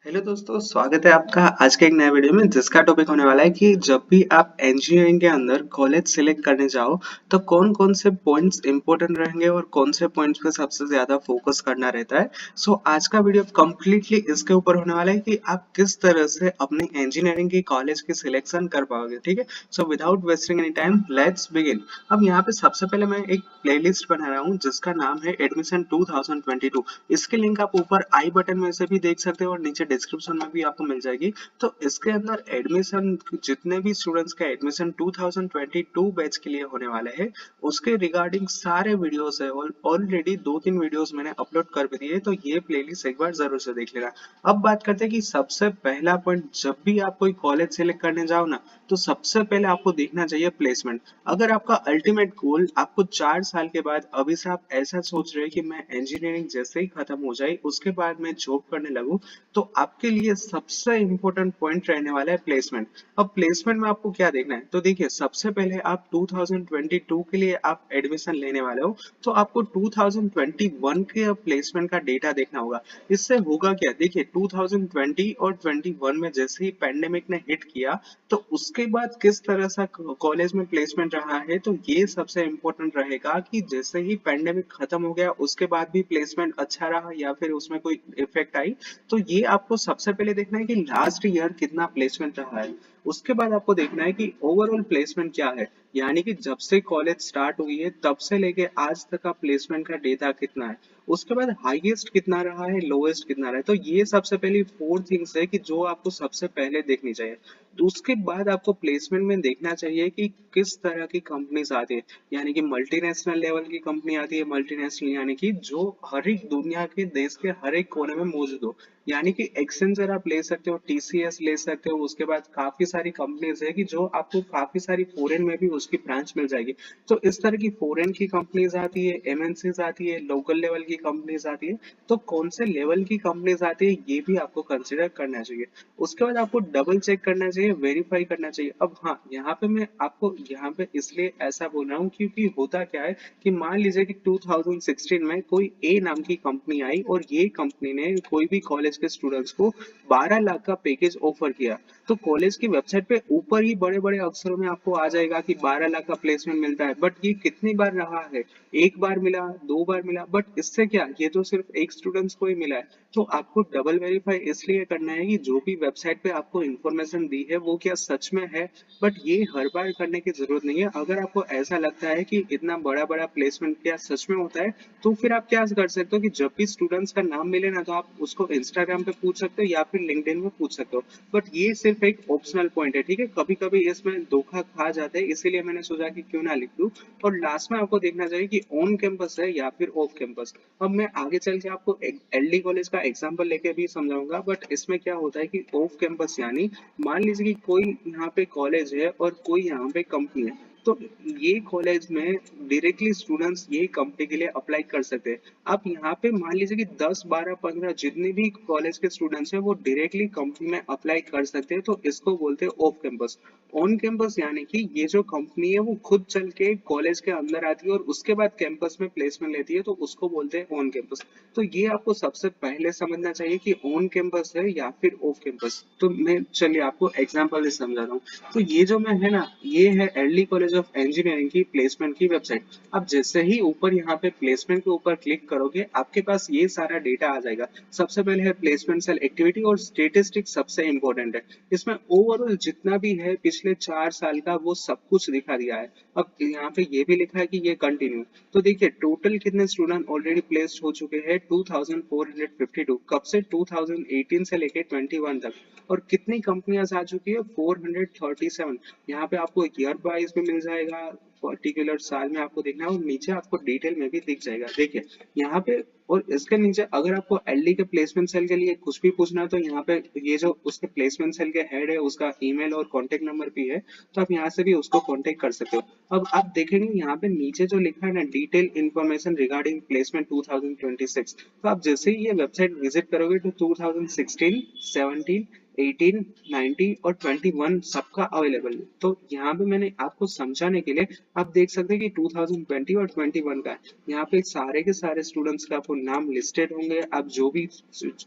Hello दोस्तों, स्वागत है आपका आज के एक नए वीडियो में जिसका टॉपिक होने वाला है कि जब भी आप इंजीनियरिंग के अंदर कॉलेज सिलेक्ट करने जाओ तो कौन कौन से पॉइंट्स इंपॉर्टेंट रहेंगे और कौन से पॉइंट्स पे सबसे ज्यादा फोकस करना रहता है। सो आज का वीडियो कंप्लीटली इसके ऊपर होने वाला है कि आप किस तरह से अपनी इंजीनियरिंग की कॉलेज की सिलेक्शन कर पाओगे। ठीक है, so without wasting any time let's begin. अब यहाँ पे सबसे पहले मैं एक प्लेलिस्ट बना रहा हूँ जिसका नाम है एडमिशन 2022। इसकी लिंक आप ऊपर आई बटन में से भी देख सकते हो और नीचे डिस्क्रिप्शन में भी आपको मिल जाएगी। तो इसके अंदर एडमिशन जितने भी स्टूडेंट्स का एडमिशन 2022 बैच के लिए होने वाले हैं उसके रिगार्डिंग सारे वीडियोस है। ऑलरेडी 2-3 वीडियोस मैंने अपलोड कर भी दिए, तो ये प्लेलिस्ट एक बार जरूर से देख लेना। अब बात करते हैं कि सबसे पहला पॉइंट, जब भी आप कोई कॉलेज सेलेक्ट करने जाओ ना तो सबसे पहले आपको देखना चाहिए प्लेसमेंट। अगर आपका अल्टीमेट गोल आपको 4 साल के बाद, अभी से आप ऐसा सोच रहे हैं कि मैं इंजीनियरिंग जैसे ही खत्म हो जाए उसके बाद मैं जॉब करने लगूं, तो आपके लिए सबसे इंपॉर्टेंट पॉइंट रहने वाला है प्लेसमेंट। अब प्लेसमेंट में आपको क्या देखना है, तो देखिए सबसे पहले आप 2022 के लिए आप एडमिशन लेने वाले हो तो आपको 2021 के प्लेसमेंट का डेटा देखना होगा। इससे होगा क्या, देखिए 2020 और 21 में जैसे ही पैंडेमिक ने हिट किया तो उसके बाद किस तरह से कॉलेज में प्लेसमेंट रहा है, तो ये सबसे इम्पोर्टेंट रहेगा कि जैसे ही पैंडेमिक खत्म हो गया उसके बाद भी प्लेसमेंट अच्छा रहा या फिर उसमें कोई इफेक्ट आई। तो ये आपको सबसे पहले देखना है कि लास्ट ईयर कितना प्लेसमेंट रहा है। उसके बाद आपको देखना है कि ओवरऑल प्लेसमेंट क्या है, यानी कि जब से कॉलेज स्टार्ट हुई है तब से लेके आज तक का प्लेसमेंट का डेटा कितना है। उसके बाद हाईएस्ट कितना रहा है, लोएस्ट कितना रहा है। तो ये सबसे पहली 4 थिंग्स है कि जो आपको सबसे पहले देखनी चाहिए। तो उसके बाद आपको प्लेसमेंट में देखना चाहिए कि किस तरह की कंपनीज आती है, यानी कि मल्टीनेशनल लेवल की कंपनी आती है। मल्टीनेशनल यानी कि जो हर एक दुनिया के देश के हर एक कोने में मौजूद हो, यानी कि एक्सेंचर आप ले सकते हो, टीसीएस ले सकते हो। उसके बाद काफी सारी कंपनीज है कि जो आपको काफी सारी फॉरेन में भी उसकी ब्रांच मिल जाएगी। तो इस तरह की फॉरेन की कंपनीज आती है, एमएनसीज आती है, लोकल लेवल की कंपनीज आती है। तो कौन से लेवल की कंपनीज आती है ये भी आपको कंसिडर करना चाहिए। उसके बाद आपको डबल चेक करना चाहिए, वेरीफाई करना चाहिए। अब हाँ, यहाँ पे मैं आपको यहाँ पे इसलिए ऐसा बोल रहा हूँ क्योंकि होता क्या है कि मान लीजिए कि 2016 में कोई ए नाम की कंपनी आई और ये कंपनी ने कोई भी कॉलेज के स्टूडेंट्स को 12 लाख का पैकेज ऑफर किया। तो कॉलेज की वेबसाइट पे ऊपर ही बड़े बड़े अक्षरों में आपको आ जाएगा कि 12 लाख का प्लेसमेंट मिलता है, बट ये कितनी बार रहा है, एक बार मिला, 2 बार मिला, बट इससे क्या, ये तो सिर्फ एक स्टूडेंट्स को ही मिला है। तो आपको डबल वेरीफाई इसलिए करना है कि जो भी वेबसाइट पे आपको इंफॉर्मेशन दी है वो क्या सच में है। बट ये हर बार करने की जरूरत नहीं है। अगर आपको ऐसा लगता है कि इतना बड़ा बड़ा प्लेसमेंट क्या सच में होता है, तो फिर आप क्या कर सकते हो कि जब भी स्टूडेंट्स का नाम मिले ना तो आप उसको इंस्टाग्राम पे पूछ सकते हो या फिर लिंक्डइन में पूछ सकते हो। बट ये सिर्फ एक ऑप्शनल पॉइंट है, ठीक है। कभी कभी इसमें धोखा खा जाते हैं, इसीलिए मैंने सोचा कि क्यों ना लिख दूं। और लास्ट में आपको देखना चाहिए कि ऑन कैंपस है या फिर ऑफ कैंपस। अब मैं आगे चल के आपको एलडी कॉलेज का एग्जांपल लेके भी समझाऊंगा, बट इसमें क्या होता है कि ऑफ कैंपस यानी मान लीजिए कि कोई यहाँ पे कॉलेज है और कोई यहाँ पे कंपनी है। तो ये कॉलेज में डायरेक्टली स्टूडेंट्स ये कंपनी के लिए अप्लाई कर सकते हैं। आप यहाँ पे मान लीजिए कि 10 12 15 जितने भी कॉलेज के स्टूडेंट्स हैं वो डायरेक्टली कंपनी में अप्लाई कर सकते हैं। तो इसको बोलते हैं ऑफ कैंपस। ऑन कैंपस यानी कि ये जो कंपनी है वो खुद चल के कॉलेज के अंदर आती है और उसके बाद कैंपस में प्लेसमेंट लेती है, तो उसको बोलते हैं ऑन कैंपस। तो ये आपको सबसे पहले समझना चाहिए कि ऑन कैंपस है या फिर ऑफ कैंपस। तो मैं चलिए आपको एग्जांपल से समझा रहा हूँ। तो ये जो मैं है ना, ये है एर्ली कॉलेज ऑफ इंजीनियरिंग की प्लेसमेंट की वेबसाइट। अब जैसे ही ऊपर यहाँ पे प्लेसमेंट के ऊपर क्लिक करोगे आपके पास ये सारा डेटा आ जाएगा। सबसे पहले है प्लेसमेंट सेल एक्टिविटी और स्टेटिस्टिक, सबसे इंपॉर्टेंट है। इसमें ओवरऑल जितना भी है पिछले 4 साल का वो सब कुछ दिखा दिया है। अब यहाँ पे ये भी लिखा है कि ये कंटिन्यू। तो देखिए टोटल कितने स्टूडेंट ऑलरेडी प्लेस्ड हो चुके हैं, 2452। कब से, 2018 से लेके 21 तक। और कितनी कंपनियां आ चुकी है, 437। यहाँ पे आपको ईयर वाइज में मिल जाएगा, पर्टिकुलर साल में आपको देखना है और नीचे आपको डिटेल में भी दिख जाएगा। देखिए यहाँ पे, और इसके नीचे अगर आपको एलडी के प्लेसमेंट सेल के लिए कुछ भी पूछना है तो यहाँ पे ये जो उसके प्लेसमेंट सेल के हेड है उसका ईमेल और कांटेक्ट नंबर भी है, तो आप यहाँ से भी उसको कांटेक्ट कर सकते हो। अब आप देखेंगे यहाँ पे नीचे जो लिखा है ना, डिटेल इंफॉर्मेशन रिगार्डिंग प्लेसमेंट 2026। तो आप जैसे ही ये वेबसाइट विजिट करोगे तो 2016, 17, 18, 90 और 21 सबका अवेलेबल है। तो यहाँ पे मैंने आपको समझाने के लिए आप देख सकते हैं कि 2020 और 21 का है। यहाँ पे सारे के सारे स्टूडेंट्स का आपको नाम लिस्टेड होंगे। आप जो भी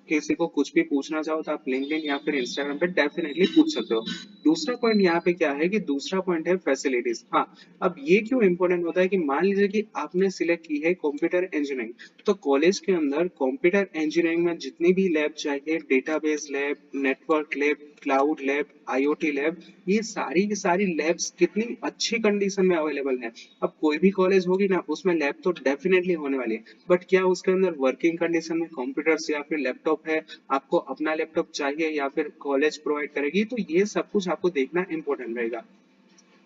किसी को कुछ भी पूछना चाहो तो आप लिंक्डइन या फिर इंस्टाग्राम पे डेफिनेटली पूछ सकते हो। दूसरा पॉइंट यहाँ पे क्या है कि दूसरा पॉइंट है फैसिलिटीज। हाँ, अब ये क्यों इंपॉर्टेंट होता है कि मान लीजिए कि आपने सिलेक्ट की है कंप्यूटर इंजीनियरिंग, तो कॉलेज के अंदर कंप्यूटर इंजीनियरिंग में जितनी भी लैब चाहिए, database lab, network lab, cloud lab, IoT lab, ये सारी की सारी लैब्स कितनी अच्छी कंडीशन में अवेलेबल है। अब कोई भी कॉलेज होगी ना, उसमें लैब तो डेफिनेटली होने वाली है, बट क्या उसके अंदर वर्किंग कंडीशन में कंप्यूटर्स या फिर लैपटॉप है, आपको अपना लैपटॉप चाहिए या फिर कॉलेज प्रोवाइड करेगी, तो ये सब कुछ आपको देखना इंपॉर्टेंट रहेगा।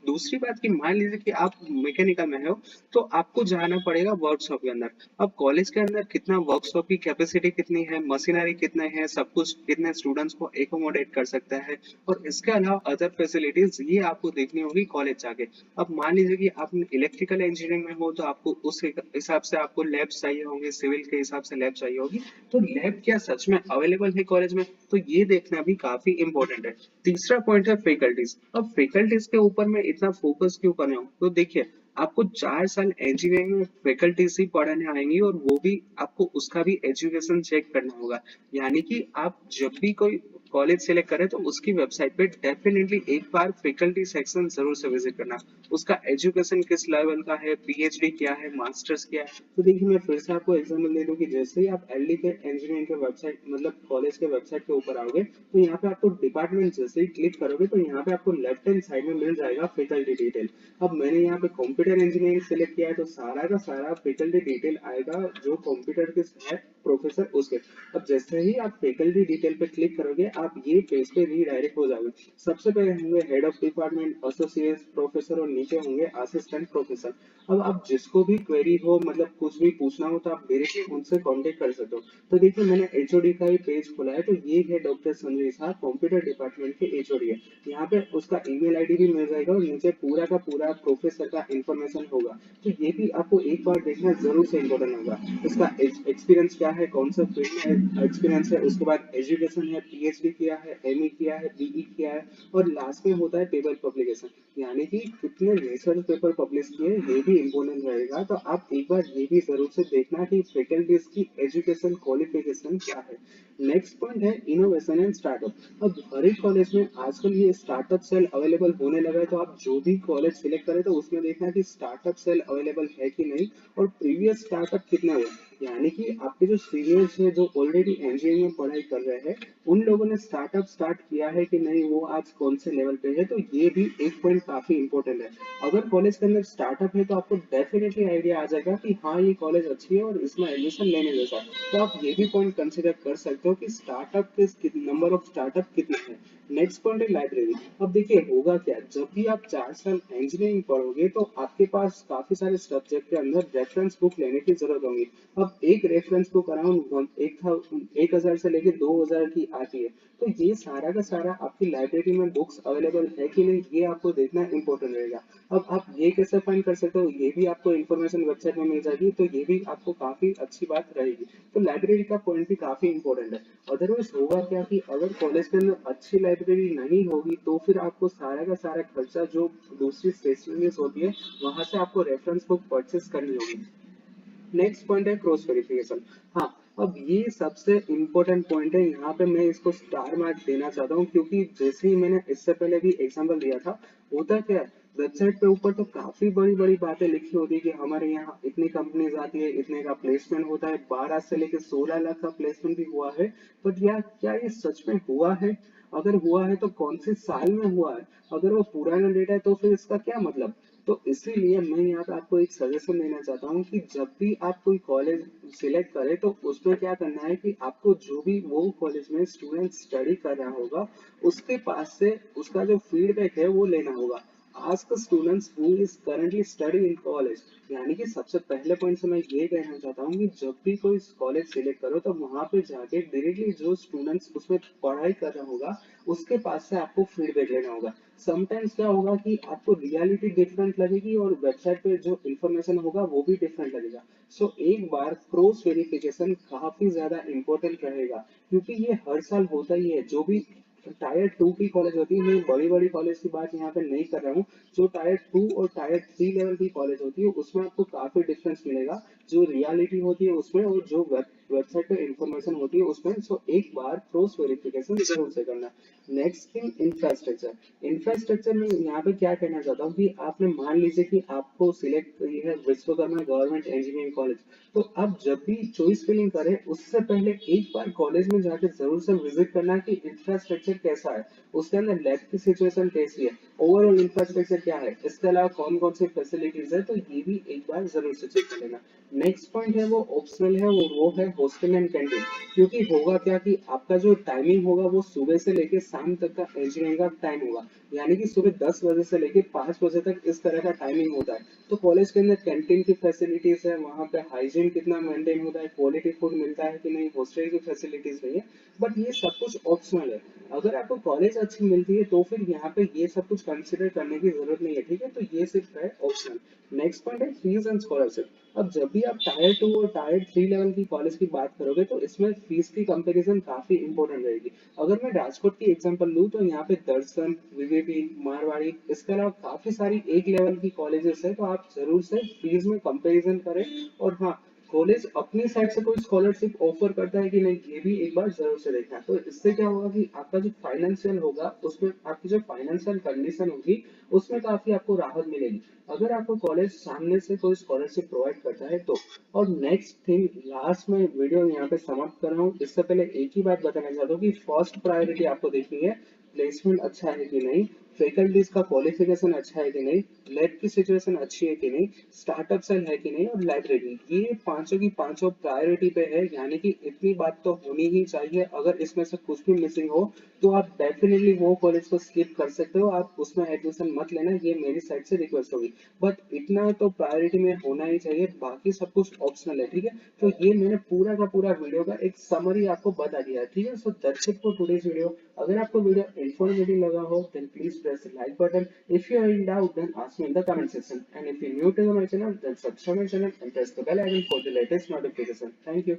दूसरी बात कि मान लीजिए कि आप मैकेनिकल में हो, तो आपको जाना पड़ेगा वर्कशॉप के अंदर। अब कॉलेज के अंदर कितना वर्कशॉप की कैपेसिटी कितनी है, मशीनरी कितने हैं, सब कुछ कितने स्टूडेंट्स को एकोमोडेट कर सकता है, और इसके अलावा अदर फैसिलिटीज ये आपको देखनी होगी कॉलेज जाके। अब मान लीजिए कि आप इलेक्ट्रिकल इंजीनियरिंग में हो, तो आपको उस हिसाब से आपको लैब चाहिए होंगे, सिविल के हिसाब से लैब चाहिए होगी। तो लैब क्या सच में अवेलेबल है कॉलेज में, तो ये देखना भी काफी इंपॉर्टेंट है। तीसरा पॉइंट है फैकल्टीज। अब फैकल्टीज के ऊपर मैं इतना फोकस क्यों कर रहा हूँ, तो देखिए, आपको 4 साल इंजीनियरिंग में फैकल्टीज ही पढ़ाने आएंगी, और वो भी आपको उसका भी एजुकेशन चेक करना होगा। यानी कि आप जब भी कोई कॉलेज सेलेक्ट करें, तो उसकी वेबसाइट पे डेफिनेटली एक बार फैकल्टी सेक्शन जरूर से विजिट करना। उसका एजुकेशन किस लेवल का है, पीएचडी क्या है, मास्टर्स क्या है। तो देखिए, मैं फिर से आपको एग्जांपल दे दूं कि जैसे ही आप एलडी के इंजीनियरिंग के वेबसाइट मतलब कॉलेज के वेबसाइट के ऊपर आओगे, तो यहाँ पे आपको डिपार्टमेंट जैसे ही क्लिक करोगे, तो यहाँ पे आपको लेफ्ट हैंड साइड में मिल जाएगा फैकल्टी डिटेल। अब मैंने यहाँ पे कंप्यूटर इंजीनियरिंग सिलेक्ट किया है, तो सारा का सारा फैकल्टी डिटेल आएगा जो कंप्यूटर के है प्रोफेसर उसके। अब जैसे ही आप फैकल्टी डिटेल पे क्लिक करोगे, आप ये पेज पे रीडायरेक्ट हो जाओगे। सबसे पहले होंगे head of department, associate professor, और नीचे होंगे असिस्टेंट प्रोफेसर। अब आप जिसको भी क्वेरी हो, मतलब कुछ भी पूछना हो, तो आप डायरेक्टली उनसे कांटेक्ट कर सकते हो। तो देखिए, मैंने एचओडी का ही पेज खोला है, तो ये है doctor Sanjay Shah, computer department के एचओडी है। यहाँ पे उसका ईमेल आईडी भी मिल जाएगा, और नीचे पूरा का पूरा प्रोफेसर का इंफॉर्मेशन होगा। तो ये भी आपको एक बार देखना जरूर से इम्पोर्टेंट होगा। उसका एक्सपीरियंस क्या है, कौन सा फील्ड में एक्सपीरियंस है, उसके बाद एजुकेशन है, पीएचडी किया है, एमई किया है, बीई किया है, और लास्ट में होता है पेपर पब्लिकेशन, यानी कि कितने रिसर्च पेपर पब्लिश किए, ये भी इम्पोर्टेंट रहेगा। तो आप एक बार ये भी जरूर से देखना कि फैकल्टीज की एजुकेशन क्वालिफिकेशन क्या है। नेक्स्ट पॉइंट है इनोवेशन एंड स्टार्टअप। अब हर एक कॉलेज में आजकल ये स्टार्टअप सेल अवेलेबल होने लगा है, तो आप जो भी कॉलेज सिलेक्ट करें, तो उसमें देखना कि स्टार्टअप सेल अवेलेबल है कि नहीं, और प्रीवियस स्टार्टअप कितने हुए। यानी कि आपके जो सीनियर्स हैं, जो ऑलरेडी इंजीनियरिंग में पढ़ाई कर रहे हैं, उन लोगों ने स्टार्टअप स्टार्ट किया है कि नहीं, वो आज कौन से लेवल पे है। तो ये भी एक पॉइंट काफी इंपॉर्टेंट है। अगर कॉलेज के अंदर स्टार्टअप है, तो आपको डेफिनेटली आइडिया आ जाएगा कि हाँ, ये कॉलेज अच्छी है और इसमें एडमिशन लेने जैसा है। तो आप ये भी पॉइंट कंसिडर कर सकते हो कि स्टार्टअप के नंबर ऑफ स्टार्टअप कितने हैं। नेक्स्ट पॉइंट है लाइब्रेरी। अब देखिए, होगा क्या, जब भी आप 4 साल इंजीनियरिंग पढ़ोगे, तो आपके पास काफी सारे सब्जेक्ट के अंदर रेफरेंस बुक लेने की जरूरत होगी। अब एक रेफरेंस बुक अराउंड 1,000 से लेके 2,000 की आती है। तो ये सारा का सारा आपकी लाइब्रेरी में बुक्स अवेलेबल है कि नहीं, ये आपको देखना इंपॉर्टेंट रहेगा। अब आप ये कैसे फाइंड कर सकते हो, ये भी आपको इन्फॉर्मेशन वेबसाइट में मिल जाएगी, तो ये भी आपको काफी अच्छी बात रहेगी। तो लाइब्रेरी का पॉइंट भी काफी इंपॉर्टेंट है। अदरवाइज होगा क्या कि अगर कॉलेज के अंदर अच्छी लाइब्रेरी नहीं होगी, तो फिर आपको सारा का सारा खर्चा जो दूसरी स्टेशनरीज होती है, वहां से आपको रेफरेंस बुक परचेस करनी होगी। नेक्स्ट पॉइंट है क्रॉस वेरिफिकेशन। हाँ, अब ये सबसे इम्पोर्टेंट पॉइंट है, यहाँ पे मैं इसको स्टार मार्क देना चाहता हूँ, क्योंकि जैसे ही मैंने इससे पहले भी एग्जांपल दिया था, होता क्या है, वेबसाइट पे ऊपर तो काफी बड़ी बड़ी बातें लिखी होती है कि हमारे यहाँ इतनी कंपनीज आती है, इतने का प्लेसमेंट होता है, 12 से लेकर 16 लाख का प्लेसमेंट भी हुआ है। बट यार, क्या ये सच में हुआ है? अगर हुआ है, तो कौन से साल में हुआ है? अगर वो पुराना डेटा है, तो फिर इसका क्या मतलब? तो इसीलिए मैं यहाँ पे आपको एक सजेशन देना चाहता हूँ कि जब भी आप कोई कॉलेज सिलेक्ट करें, तो उसमें क्या करना है कि आपको जो भी वो कॉलेज में स्टूडेंट स्टडी कर रहा होगा, उसके पास से उसका जो फीडबैक है वो लेना होगा। Ask students who is currently study in college. यानी कि सबसे पहले पॉइंट से मैं ये कहना चाहता हूँ कि जब भी कोई कॉलेज सिलेक्ट करो, तो वहां पे जाके डायरेक्टली जो स्टूडेंट्स उसमें पढ़ाई कर रहा होगा, उसके पास से आपको फीडबैक लेना होगा। समटाइम्स क्या होगा कि आपको रियलिटी डिफरेंट लगेगी, और वेबसाइट पे जो इंफॉर्मेशन होगा वो भी डिफरेंट लगेगा। सो एक बार क्रॉस वेरिफिकेशन काफी ज्यादा इंपॉर्टेंट रहेगा, क्योंकि ये हर साल होता ही है। जो भी टायर 2 की कॉलेज होती है, मैं बड़ी बड़ी कॉलेज की बात यहाँ पे नहीं कर रहा हूँ। जो टायर 2 और टायर 3 लेवल की कॉलेज होती है उसमें आपको काफी डिफरेंस मिलेगा, जो रियलिटी होती है उसमें और जो वेबसाइट पे इंफॉर्मेशन होती है उसमें। सो एक बार क्रॉस वेरिफिकेशन जरूर से करना। Next thing, infrastructure. इंफ्रास्ट्रक्चर में यहाँ पे क्या कहना चाहता हूँ कि आपने मान लीजिए कि आपको सिलेक्ट करी है विश्वकर्मा गवर्नमेंट इंजीनियरिंग कॉलेज, तो आप जब भी चॉइस फिलिंग करें उससे पहले एक बार कॉलेज में जाकर जरूर से विजिट करना कि इंफ्रास्ट्रक्चर कैसा है, उसके अंदर लैब की सिचुएशन कैसी है, ओवरऑल इंफ्रास्ट्रक्चर क्या है, इसके अलावा कौन कौन सी फैसिलिटीज है, तो ये भी एक बार जरूर से चेक कर लेना। नेक्स्ट पॉइंट है वो ऑप्शनल है, वो है हॉस्टल एंड कैंटीन। क्योंकि होगा क्या कि आपका जो टाइमिंग होगा वो सुबह से लेके शाम तक का इंजीनियरिंग का टाइम होगा, यानी कि सुबह 10 बजे से लेके 5 बजे तक इस तरह का टाइमिंग होता है। तो कॉलेज के अंदर कैंटीन की फैसिलिटीज है, वहाँ पे हाइजीन कितना मेंटेन होता है, क्वालिटी फूड मिलता है कि नहीं, हॉस्टल की फैसिलिटीज नहीं है, बट ये सब कुछ ऑप्शनल है। अगर आपको कॉलेज अच्छी मिलती है तो फिर यहाँ पे ये सब कुछ कंसिडर करने की जरूरत नहीं है, ठीक है, तो ये सिर्फ है ऑप्शनल। नेक्स्ट पॉइंट है फीस एंड स्कॉलरशिप। अब जब भी आप टायर 2 और टायर 3 लेवल की कॉलेज की बात करोगे तो इसमें फीस की कंपैरिजन काफी इंपॉर्टेंट रहेगी। अगर मैं राजकोट की एग्जांपल लूं तो यहाँ पे दर्शन, वीवीपी, मारवाड़ी, इसके अलावा काफी सारी एक लेवल की कॉलेजेस है, तो आप जरूर से फीस में कंपैरिजन करें। और हाँ, कॉलेज अपनी साइड से कोई स्कॉलरशिप ऑफर करता है कि नहीं ये भी एक बार जरूर से देखना। तो इससे क्या होगा कि आपका जो फाइनेंशियल होगा उसमें आपकी जो फाइनेंशियल कंडीशन होगी उसमें काफी आपको राहत मिलेगी, अगर आपको कॉलेज सामने से कोई स्कॉलरशिप प्रोवाइड करता है तो। और नेक्स्ट थिंग, लास्ट में वीडियो यहाँ पे समाप्त कर रहा हूँ, इससे पहले एक ही बात बताना चाहता हूँ कि फर्स्ट प्रायोरिटी आपको देखनी है प्लेसमेंट अच्छा है कि नहीं, फैकल्टीज का क्वालिफिकेशन अच्छा है कि नहीं, लैब की सिचुएशन अच्छी है कि नहीं, स्टार्टअप सेल है कि नहीं, और लाइब्रेरी, ये पांचों की पांचों प्रायोरिटी पे है, यानी कि इतनी बात तो होनी ही चाहिए। अगर इसमें से कुछ भी मिसिंग हो तो आप डेफिनेटली वो कॉलेज को स्किप कर सकते हो, आप उसमें एडमिशन मत लेना, ये मेरी साइड से रिक्वेस्ट होगी। बट इतना तो प्रायोरिटी में होना ही चाहिए, बाकी सब कुछ ऑप्शनल है, ठीक है। तो ये मैंने पूरा का पूरा वीडियो का एक समरी आपको बता दिया है, ठीक है। So that's it for today's video. अगर आपको वीडियो इन्फॉर्मेटिव लगा हो then please press the like button. If you are in doubt then ask me in the comment section, and if you new to my channel then subscribe my channel and press the bell icon for the latest notification. Thank you.